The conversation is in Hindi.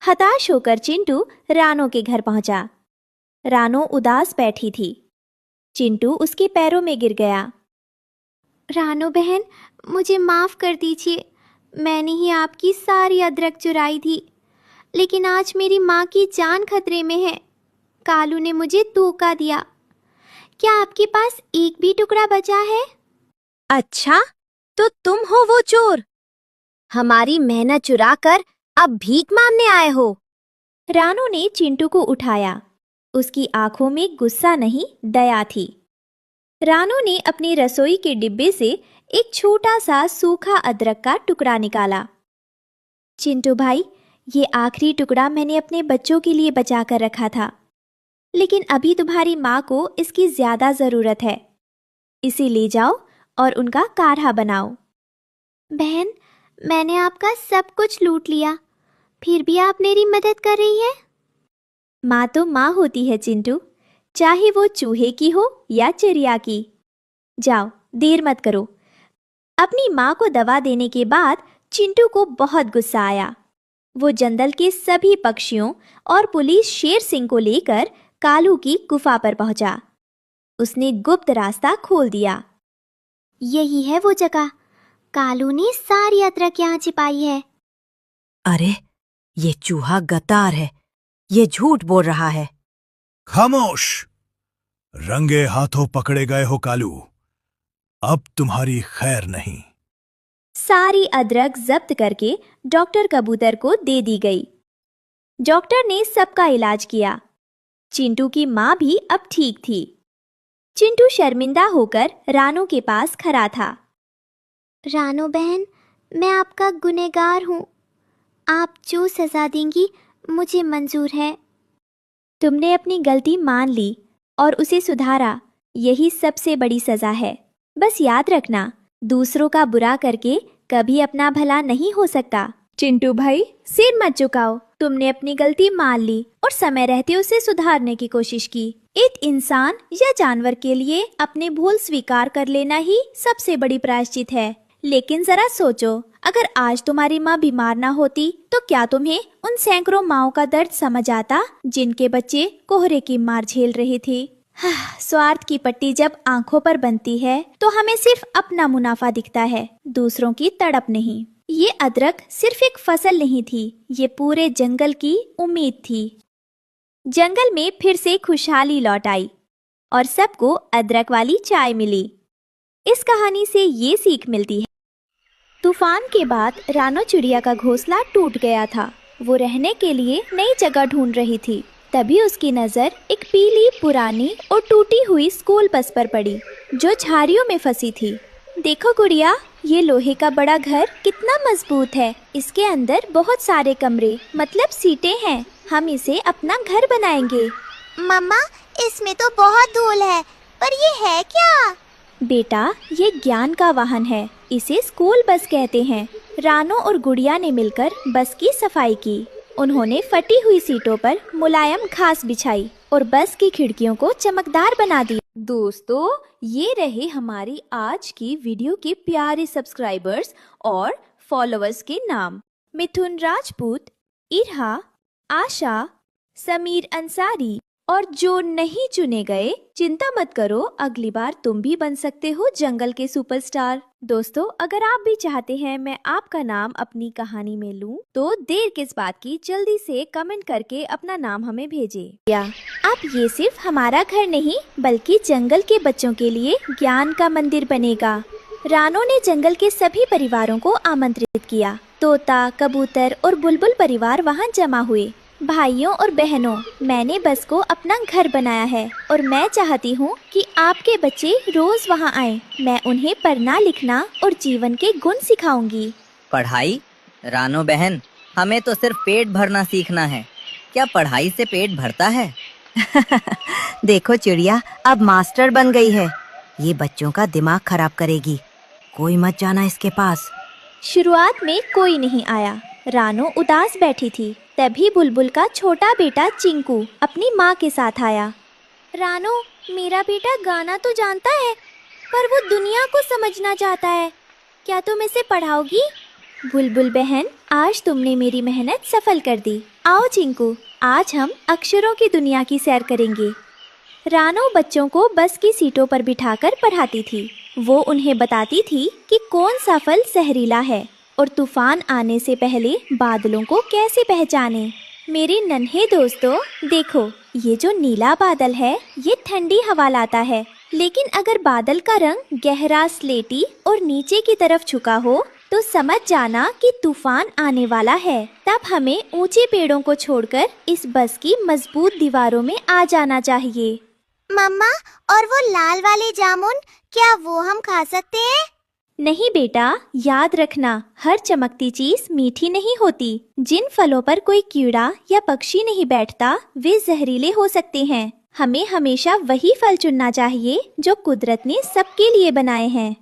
हताश होकर चिंटू रानो के घर पहुंचा। रानो उदास बैठी थी। चिंटू उसके पैरों में गिर गया। रानो बहन, मुझे माफ कर दीजिए। मैंने ही आपकी सारी अदरक चुराई थी, लेकिन आज मेरी माँ की जान खतरे में है। कालू ने मुझे धोखा दिया। क्या आपके पास एक भी टुकड़ा बचा है? अच्छा, तो तुम हो वो चोर? हमारी मेहनत चुरा कर अब भीख मांगने आए हो? रानो ने चिंटू को उठाया। उसकी आंखों में गुस्सा नहीं, दया थी। रानो ने अपनी रसोई के डिब्बे से एक छोटा सा सूखा अदरक का टुकड़ा निकाला। चिंटू भाई, ये आखिरी टुकड़ा मैंने अपने बच्चों के लिए बचा कर रखा था, लेकिन अभी तुम्हारी माँ को इसकी ज्यादा जरूरत है। इसे ले जाओ और उनका काढ़ा बनाओ। बहन, मैंने आपका सब कुछ लूट लिया, फिर भी आप मेरी मदद कर रही है। माँ तो माँ होती है चिंटू, चाहे वो चूहे की हो या चिड़िया की। जाओ, देर मत करो। अपनी माँ को दवा देने के बाद चिंटू को बहुत गुस्सा आया। वो जंगल के सभी पक्षियों और पुलिस शेर सिंह को लेकर कालू की गुफा पर पहुंचा। उसने गुप्त रास्ता खोल दिया। यही है वो जगह। कालू ने सारी अदरक यहाँ छिपाई है। अरे, ये चूहा गद्दार है। ये झूठ बोल रहा है। खामोश! रंगे हाथों पकड़े गए हो कालू। अब तुम्हारी खैर नहीं। सारी अदरक जब्त करके डॉक्टर कबूतर को दे दी गई। डॉक्टर ने सबका इलाज किया। चिंटू की माँ भी अब ठीक थी। चिंटू शर्मिंदा होकर रानो के पास खड़ा था। रानो बहन, मैं आपका गुनहगार हूँ। आप जो सजा देंगी मुझे मंजूर है। तुमने अपनी गलती मान ली और उसे सुधारा, यही सबसे बड़ी सजा है। बस याद रखना, दूसरों का बुरा करके कभी अपना भला नहीं हो सकता। चिंटू भाई, सिर मत झुकाओ। तुमने अपनी गलती मान ली और समय रहते उसे सुधारने की कोशिश की। एक इंसान या जानवर के लिए अपने भूल स्वीकार कर लेना ही सबसे बड़ी प्रायश्चित है। लेकिन जरा सोचो, अगर आज तुम्हारी माँ बीमार ना होती तो क्या तुम्हें उन सैकड़ों माँओं का दर्द समझ आता जिनके बच्चे कोहरे की मार झेल रहे थे। स्वार्थ की पट्टी जब आंखों पर बनती है तो हमें सिर्फ अपना मुनाफा दिखता है, दूसरों की तड़प नहीं। ये अदरक सिर्फ एक फसल नहीं थी, ये पूरे जंगल की उम्मीद थी। जंगल में फिर से खुशहाली लौट आई और सबको अदरक वाली चाय मिली। इस कहानी से ये सीख मिलती है, तूफान के बाद रानो चिड़िया का घोंसला टूट गया था। वो रहने के लिए नई जगह ढूंढ रही थी। तभी उसकी नजर एक पीली, पुरानी और टूटी हुई स्कूल बस पर पड़ी, जो झाड़ियों में फंसी थी। देखो गुड़िया, ये लोहे का बड़ा घर कितना मजबूत है। इसके अंदर बहुत सारे कमरे, मतलब सीटें हैं। हम इसे अपना घर बनाएंगे। मम्मा, इसमें तो बहुत धूल है, पर ये है क्या? बेटा, ये ज्ञान का वाहन है। इसे स्कूल बस कहते हैं। रानो और गुड़िया ने मिलकर बस की सफाई की। उन्होंने फटी हुई सीटों पर मुलायम घास बिछाई और बस की खिड़कियों को चमकदार बना दिया। दोस्तों, ये रहे हमारी आज की वीडियो के प्यारे सब्सक्राइबर्स और फॉलोअर्स के नाम। मिथुन राजपूत, इरहा, आशा, समीर अंसारी और जो नहीं चुने गए, चिंता मत करो, अगली बार तुम भी बन सकते हो जंगल के सुपरस्टार। दोस्तों, अगर आप भी चाहते हैं मैं आपका नाम अपनी कहानी में लूं, तो देर किस बात की, जल्दी से कमेंट करके अपना नाम हमें भेजें। या अब ये सिर्फ हमारा घर नहीं, बल्कि जंगल के बच्चों के लिए ज्ञान का मंदिर बनेगा। रानो ने जंगल के सभी परिवारों को आमंत्रित किया। तोता, कबूतर और बुलबुल परिवार वहाँ जमा हुए। भाइयों और बहनों, मैंने बस को अपना घर बनाया है और मैं चाहती हूँ कि आपके बच्चे रोज वहाँ आएं। मैं उन्हें पढ़ना, लिखना और जीवन के गुण सिखाऊंगी। पढ़ाई? रानो बहन, हमें तो सिर्फ पेट भरना सीखना है। क्या पढ़ाई से पेट भरता है? देखो चिड़िया, अब मास्टर बन गई है। ये बच्चों का दिमाग खराब करेगी। कोई मत जाना इसके पास। शुरुआत में कोई नहीं आया। रानो उदास बैठी थी। तभी बुलबुल का छोटा बेटा चिंकू अपनी माँ के साथ आया। रानो, मेरा बेटा गाना तो जानता है, पर वो दुनिया को समझना चाहता है। क्या तुम इसे पढ़ाओगी? बुलबुल बहन, आज तुमने मेरी मेहनत सफल कर दी। आओ चिंकू, आज हम अक्षरों की दुनिया की सैर करेंगे। रानो बच्चों को बस की सीटों पर बिठाकर पढ़ाती थी। वो उन्हें बताती थी कि कौन सा फल जहरीला है और तूफान आने से पहले बादलों को कैसे पहचाने। मेरे नन्हे दोस्तों, देखो, ये जो नीला बादल है ये ठंडी हवा लाता है, लेकिन अगर बादल का रंग गहरा स्लेटी और नीचे की तरफ झुका हो तो समझ जाना कि तूफान आने वाला है। तब हमें ऊंचे पेड़ों को छोड़कर इस बस की मजबूत दीवारों में आ जाना चाहिए। मम्मा, और वो लाल वाले जामुन, क्या वो हम खा सकते हैं? नहीं बेटा, याद रखना, हर चमकती चीज मीठी नहीं होती। जिन फलों पर कोई कीड़ा या पक्षी नहीं बैठता वे जहरीले हो सकते हैं। हमें हमेशा वही फल चुनना चाहिए जो कुदरत ने सबके लिए बनाए हैं।